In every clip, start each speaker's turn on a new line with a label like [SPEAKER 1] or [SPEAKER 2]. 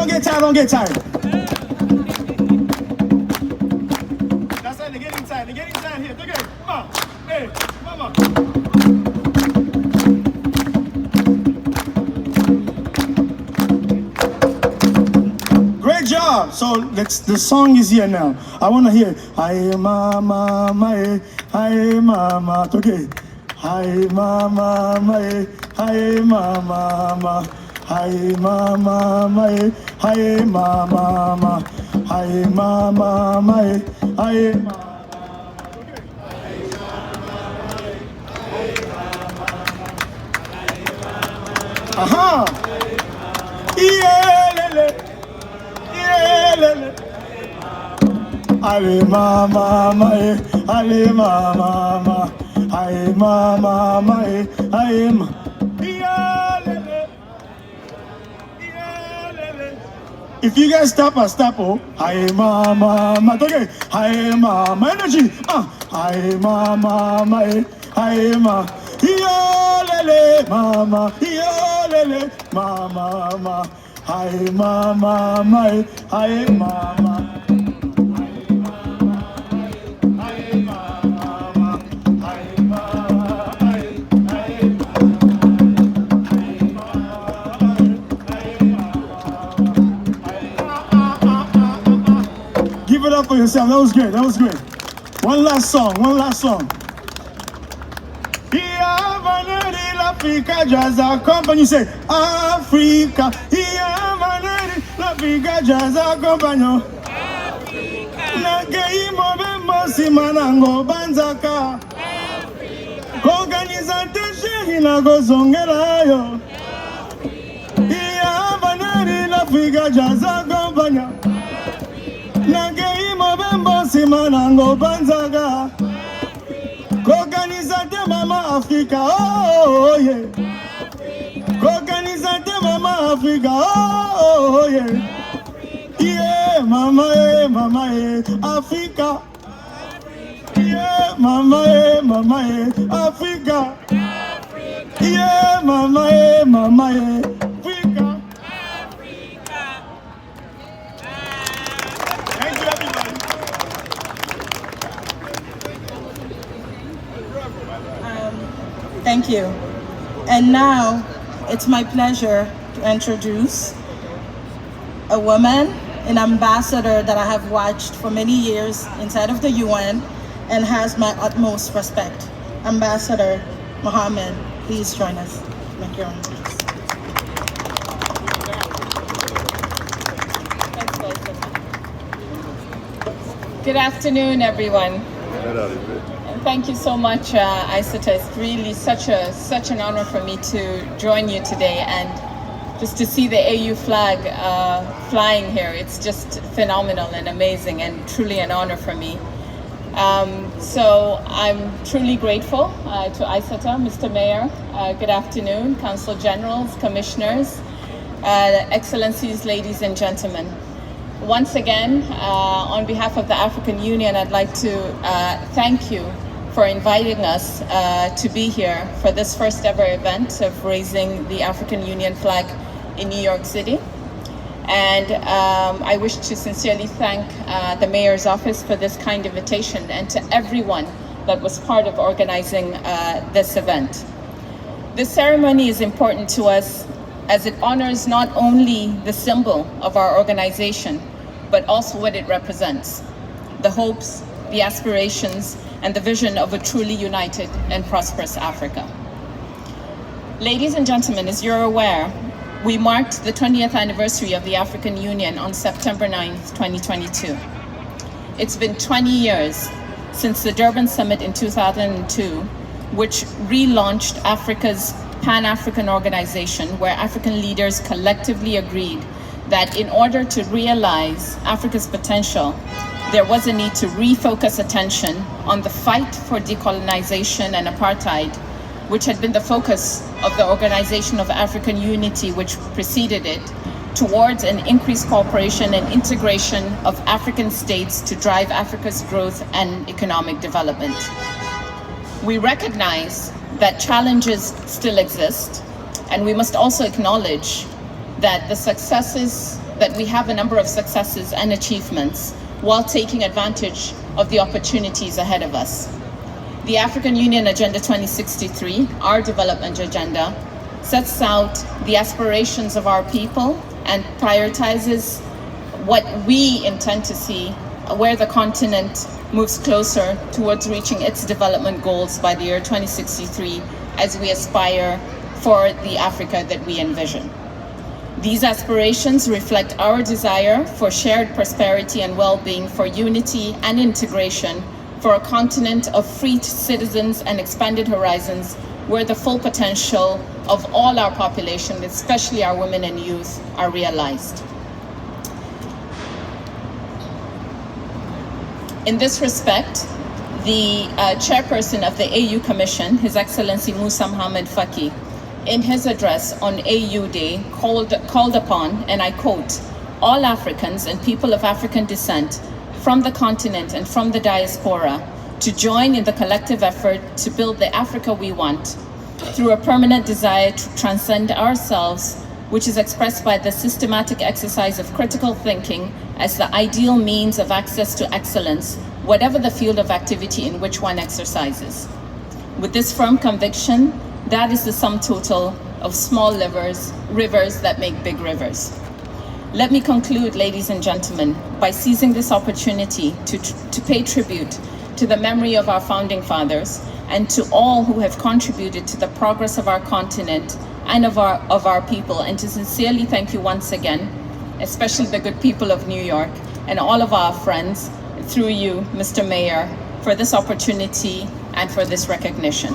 [SPEAKER 1] Don't get tired, don't get tired. That's right, they're getting tired here. Okay, come on. Hey, come on. Great job. So the song is here now. I want to hear. Hi mama, my, hi mama. Okay. Hi mama, my, hi mama, ma. Hi mama, my, hi mama, ma. Hi mama, my, hi mama. Aha. Yeah, lele. Yeah, lele. Ale mama, my, ale mama, ma. Hi mama, my, hi mama. If you guys stop, I stop. Oh, hi mama, ma. Okay, hi mama, energy. Hi mama, my, hi mama. Yo lele, mama, yo lele, mama, ma. Hi mama, my, hi mama. Give it up for yourself. That was great. That was great. One last song. One last song. Africa Jazz Company. Say Africa. Africa Jazz Company. Nageimo bembo simanango banzaka. Organizante shehina gozongela yo. Africa Jazz Company. Nageimo bembo simanango banzaka. Organizante mama Africa, oh yeah. Organizante mama Africa, oh yeah. Yeah, mama, Africa. Yeah, mama, Africa. Yeah, mama, Africa. Thank you, everybody.
[SPEAKER 2] Thank you. And now it's my pleasure to introduce a woman, an ambassador that I have watched for many years inside of the UN and has my utmost respect. Ambassador Mohammed, please join us. Make your own place.
[SPEAKER 3] Good afternoon, everyone. And thank you so much, Isata. It's really such an honor for me to join you today, and just to see the AU flag flying here. It's just phenomenal and amazing, and truly an honor for me. So I'm truly grateful to Isata, Mr. Mayor. Good afternoon, Council Generals, Commissioners, Excellencies, ladies and gentlemen. Once again, on behalf of the African Union, I'd like to thank you for inviting us to be here for this first ever event of raising the African Union flag in New York City. And I wish to sincerely thank the Mayor's office for this kind invitation, and to everyone that was part of organizing this event. This ceremony is important to us as it honors not only the symbol of our organization, but also what it represents: the hopes, the aspirations, and the vision of a truly united and prosperous Africa. Ladies and gentlemen, as you're aware, we marked the 20th anniversary of the African Union on September 9th, 2022. It's been 20 years since the Durban Summit in 2002, which relaunched Africa's Pan-African organization, where African leaders collectively agreed that in order to realize Africa's potential, there was a need to refocus attention on the fight for decolonization and apartheid, which had been the focus of the Organization of African Unity, which preceded it, towards an increased cooperation and integration of African states to drive Africa's growth and economic development. We recognize that challenges still exist, and we must also acknowledge that the successes that we have a number of successes and achievements while taking advantage of the opportunities ahead of us. The African Union Agenda 2063, our development agenda, sets out the aspirations of our people and prioritizes what we intend to see, where the continent moves closer towards reaching its development goals by the year 2063 as we aspire for the Africa that we envision. These aspirations reflect our desire for shared prosperity and well-being, for unity and integration, for a continent of free citizens and expanded horizons, where the full potential of all our population, especially our women and youth, are realized. In this respect, the chairperson of the AU Commission, His Excellency Musa Mohamed Faki, in his address on AU Day called upon, and I quote, all Africans and people of African descent from the continent and from the diaspora to join in the collective effort to build the Africa we want through a permanent desire to transcend ourselves, which is expressed by the systematic exercise of critical thinking as the ideal means of access to excellence, whatever the field of activity in which one exercises. With this firm conviction, that is the sum total of small rivers that make big rivers. Let me conclude, ladies and gentlemen, by seizing this opportunity to pay tribute to the memory of our founding fathers and to all who have contributed to the progress of our continent and of our people, and to sincerely thank you once again, especially the good people of New York and all of our friends, through you, Mr. Mayor, for this opportunity and for this recognition.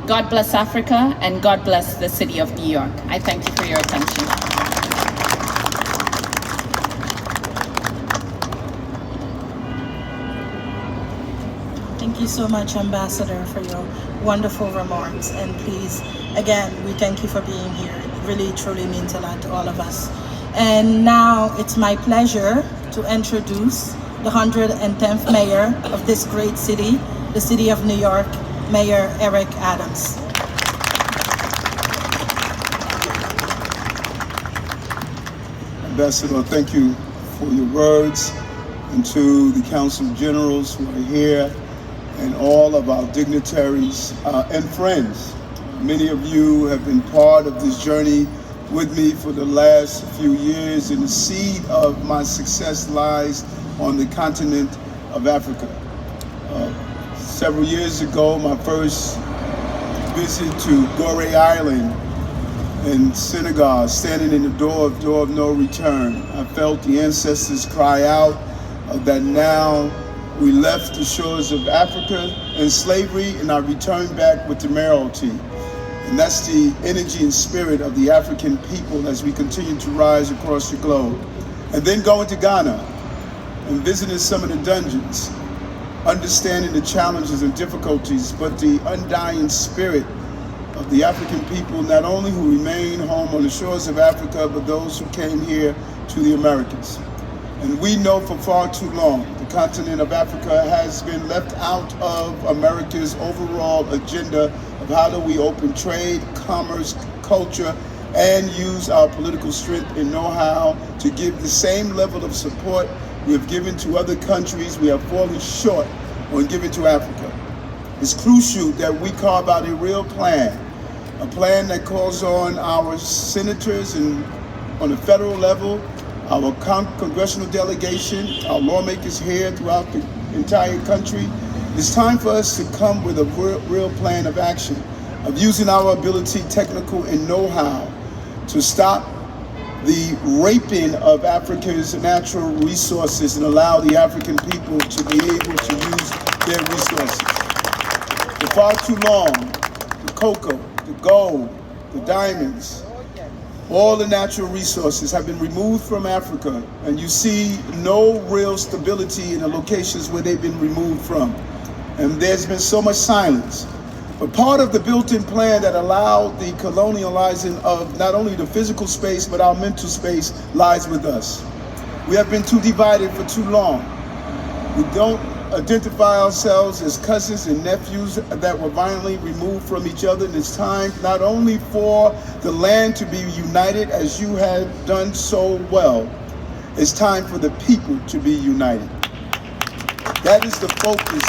[SPEAKER 3] God bless Africa, and God bless the city of New York. I thank you for your attention.
[SPEAKER 2] Thank you so much, Ambassador, for your wonderful remarks. And please, again, we thank you for being here. It really, truly means a lot to all of us. And now it's my pleasure to introduce the 110th mayor of this great city, the city of New York, Mayor Eric Adams.
[SPEAKER 4] Ambassador, thank you for your words, and to the Council Generals who are here, and all of our dignitaries and friends. Many of you have been part of this journey with me for the last few years, and the seed of my success lies on the continent of Africa. Several years ago, my first visit to Gorée Island in Senegal, standing in the door of no return, I felt the ancestors cry out that now we left the shores of Africa in slavery, and I returned back with the mayoralty. And that's the energy and spirit of the African people as we continue to rise across the globe. And then going to Ghana and visiting some of the dungeons, understanding the challenges and difficulties, but the undying spirit of the African people, not only who remain home on the shores of Africa, but those who came here to the Americas. And we know for far too long, the continent of Africa has been left out of America's overall agenda of how do we open trade, commerce, culture, and use our political strength and know-how to give the same level of support we have given to other countries. We have fallen short on giving to Africa. It's crucial that we carve out a real plan, a plan that calls on our senators and on the federal level, our congressional delegation, our lawmakers here throughout the entire country. It's time for us to come with a real plan of action, of using our ability, technical and know-how to stop the raping of Africa's natural resources and allow the African people to be able to use their resources. For far too long, the cocoa, the gold, the diamonds, all the natural resources have been removed from Africa, and you see no real stability in the locations where they've been removed from. And there's been so much silence. But part of the built-in plan that allowed the colonializing of not only the physical space, but our mental space lies with us. We have been too divided for too long. We don't identify ourselves as cousins and nephews that were violently removed from each other. And it's time not only for the land to be united as you have done so well, It's time for the people to be united. That is the focus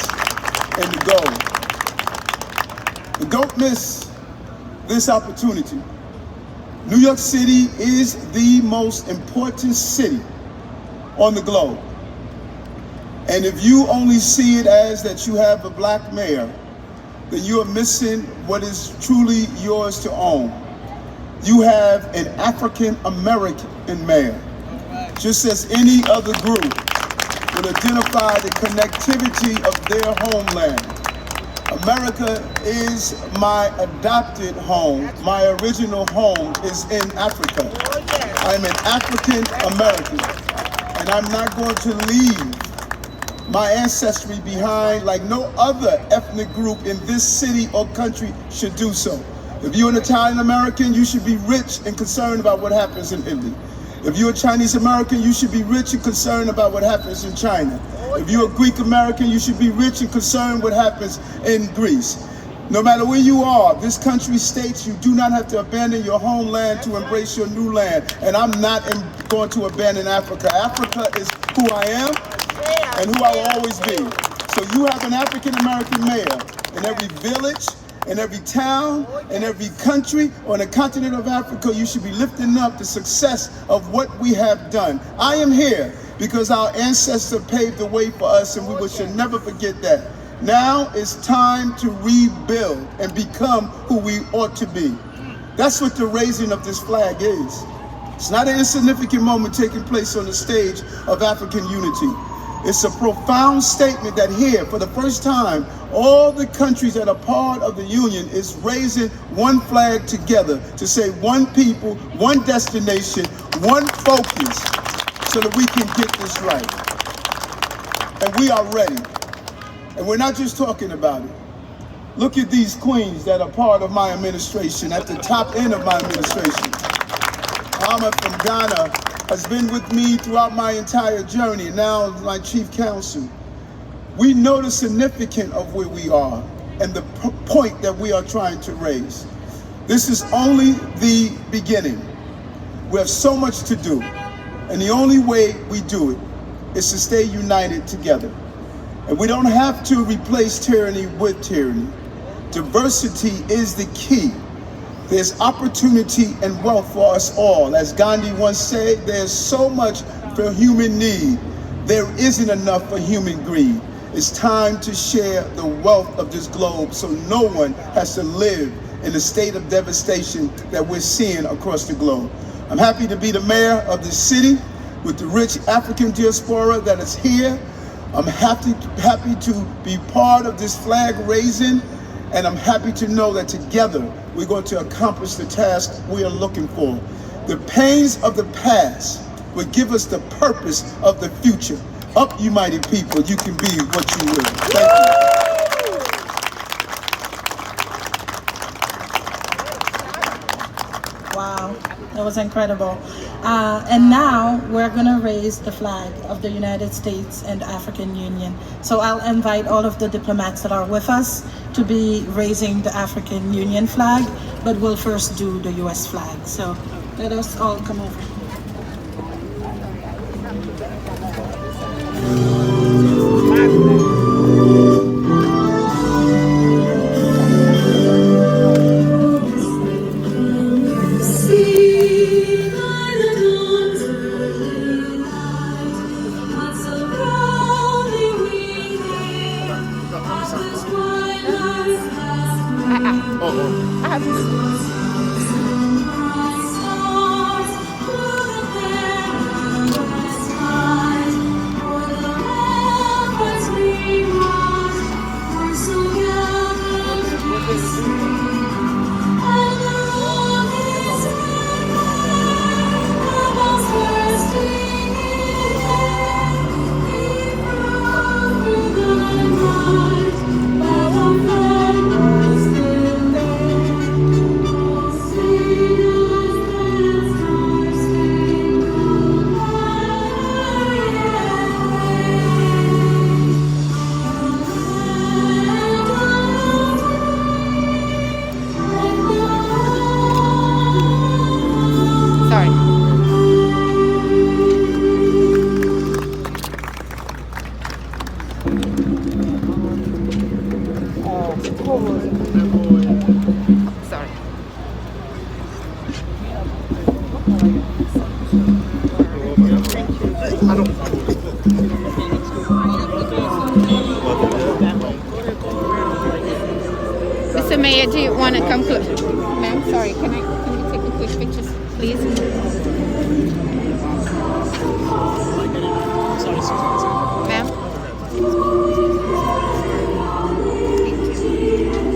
[SPEAKER 4] and the goal. But don't miss this opportunity. New York City is the most important city on the globe. And if you only see it as that you have a black mayor, then you are missing what is truly yours to own. You have an African American mayor, just as any other group would identify the connectivity of their homeland. America is my adopted home. My original home is in Africa. I'm an African American, and I'm not going to leave my ancestry behind like no other ethnic group in this city or country should do so. If you're an Italian American, you should be rich and concerned about what happens in Italy. If you're a Chinese American, you should be rich and concerned about what happens in China. If you're a Greek American, you should be rich and concerned what happens in Greece. No matter where you are, this country states you do not have to abandon your homeland to embrace your new land. And I'm not going to abandon Africa. Africa is who I am and who I will always be. So you have an African American mayor in every village, in every town, in every country on the continent of Africa. You should be lifting up the success of what we have done. I am here because our ancestors paved the way for us, and we should never forget that. Now it's time to rebuild and become who we ought to be. That's what the raising of this flag is. It's not an insignificant moment taking place on the stage of African unity. It's a profound statement that here, for the first time, all the countries that are part of the Union is raising one flag together to say one people, one destination, one focus, so that we can get this right. And we are ready. And we're not just talking about it. Look at these queens that are part of my administration, at the top end of my administration. Ahmed from Ghana has been with me throughout my entire journey, now my chief counsel. We know the significance of where we are and the point that we are trying to raise. This is only the beginning. We have so much to do, and the only way we do it is to stay united together. And we don't have to replace tyranny with tyranny. Diversity is the key. There's opportunity and wealth for us all. As Gandhi once said, there's so much for human need. There isn't enough for human greed. It's time to share the wealth of this globe so no one has to live in the state of devastation that we're seeing across the globe. I'm happy to be the mayor of this city with the rich African diaspora that is here. I'm happy to be part of this flag raising, and I'm happy to know that together we're going to accomplish the task we are looking for. The pains of the past will give us the purpose of the future. Up, you mighty people, you can be what you will. Thank you.
[SPEAKER 2] Wow, that was incredible. And now we're gonna raise the flag of the United States and the African Union. So I'll invite all of the diplomats that are with us to be raising the African Union flag, but we'll first do the US flag. So let us all come over.
[SPEAKER 5] Sorry. Mr. Mayor, do you want to come close? Ma'am, sorry, can we take a quick picture, please? Ma'am?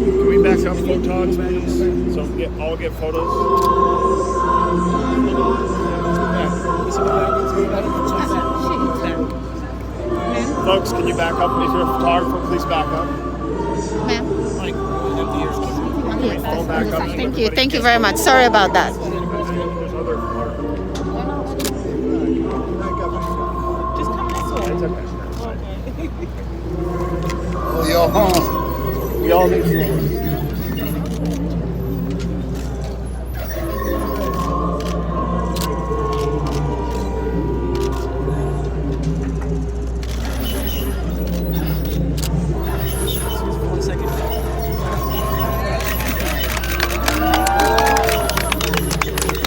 [SPEAKER 6] Can we back up photons, please? So all get photos. Folks, can you back up? If you're a photographer, please back up.
[SPEAKER 5] Ma'am? Yes,
[SPEAKER 6] All back up.
[SPEAKER 5] thank you. Thank you very much. Sorry about that.
[SPEAKER 6] There's other photographers.
[SPEAKER 2] Just come this way.
[SPEAKER 6] It's okay.
[SPEAKER 4] Oh, you're home.
[SPEAKER 6] We all need photos.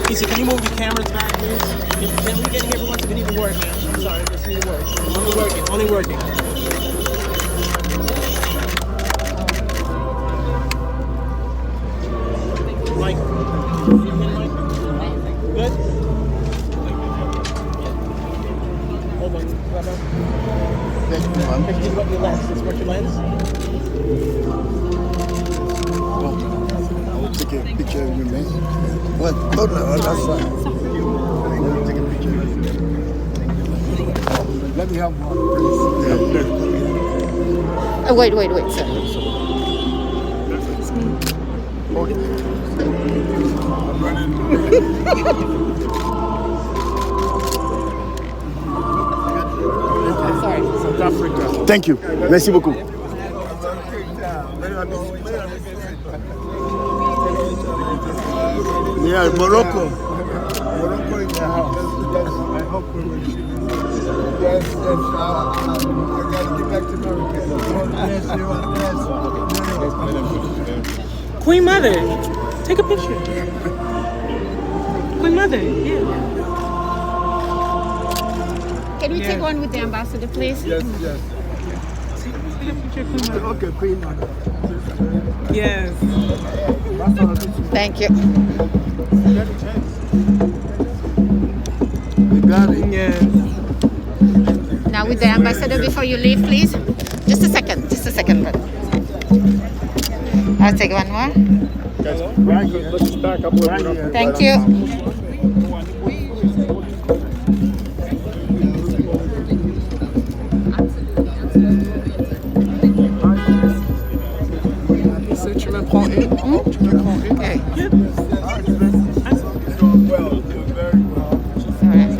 [SPEAKER 7] Lisa, can you move your cameras back, please? Can we get everyone so we need to work, man? I'm sorry, let's need to work. Only working. Mike. Good? Hold on. Thank you. What your lens? Is what your lens?
[SPEAKER 4] I will take a picture of you, man. What? Oh, no, that's fine. I'll take a picture of you. Let me have one, please.
[SPEAKER 5] Wait, sir. Sorry.
[SPEAKER 6] South Africa.
[SPEAKER 4] Thank you. Merci beaucoup. Yeah, Morocco. Morocco in the house. I hope we will. Yes, I gotta get back to America.
[SPEAKER 7] Queen Mother, take a picture. Queen Mother, yeah.
[SPEAKER 5] Can we take one with the ambassador, please?
[SPEAKER 4] Yes. Okay, Queen.
[SPEAKER 7] Yes.
[SPEAKER 5] Thank you.
[SPEAKER 4] We got it.
[SPEAKER 7] Yes.
[SPEAKER 5] Now with the ambassador before you leave, please. Just a second, but I'll take one more.
[SPEAKER 6] Guys, let's just back up a little bit.
[SPEAKER 5] Thank you.
[SPEAKER 7] Tu me prends une? Tu me prends une?
[SPEAKER 5] Okay.
[SPEAKER 4] Well, very well.
[SPEAKER 5] Alright.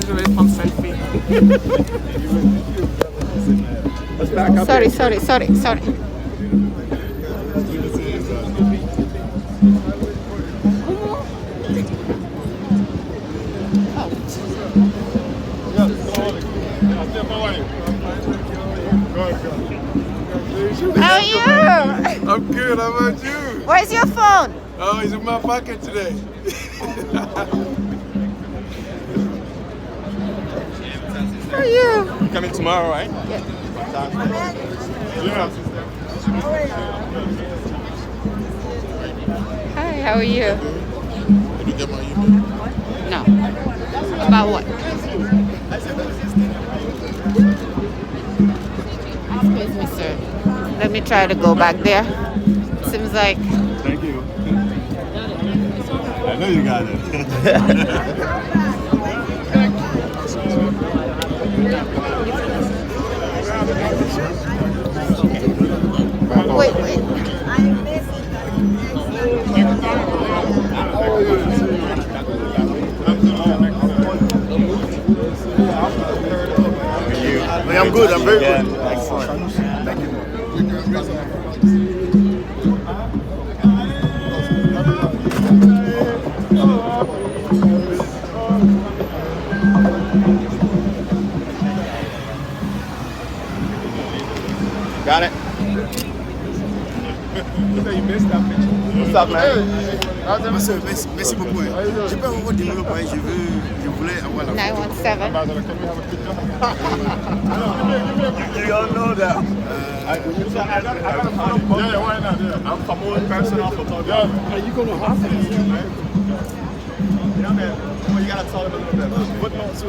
[SPEAKER 7] Je vais prendre selfie.
[SPEAKER 6] Let's back up.
[SPEAKER 5] Sorry. How are you?
[SPEAKER 8] I'm good. How about you?
[SPEAKER 5] Where's your phone?
[SPEAKER 8] Oh, he's in my pocket today.
[SPEAKER 5] How are you?
[SPEAKER 8] You coming tomorrow, right?
[SPEAKER 5] Yeah.
[SPEAKER 8] Yeah.
[SPEAKER 5] Hi, how are you?
[SPEAKER 8] Did you get my email?
[SPEAKER 5] No. About what? Excuse me, sir. Let me try to go back there. Seems like
[SPEAKER 8] Thank you. I know you got it.
[SPEAKER 5] wait.
[SPEAKER 4] I'm good. I'm very good.
[SPEAKER 8] Excellent.
[SPEAKER 4] Thank you.
[SPEAKER 9] Got it. What's up, man?
[SPEAKER 10] Merci beaucoup. Je peux avoir des numéros, je voulais avoir la
[SPEAKER 5] 917.
[SPEAKER 9] You don't know that.
[SPEAKER 6] Yeah, why not? Yeah.
[SPEAKER 9] I'm promoting personal photography.
[SPEAKER 6] Yeah. Are you going to hospital?
[SPEAKER 9] Yeah, man. Well, you gotta tell them a little bit.
[SPEAKER 6] Footnotes.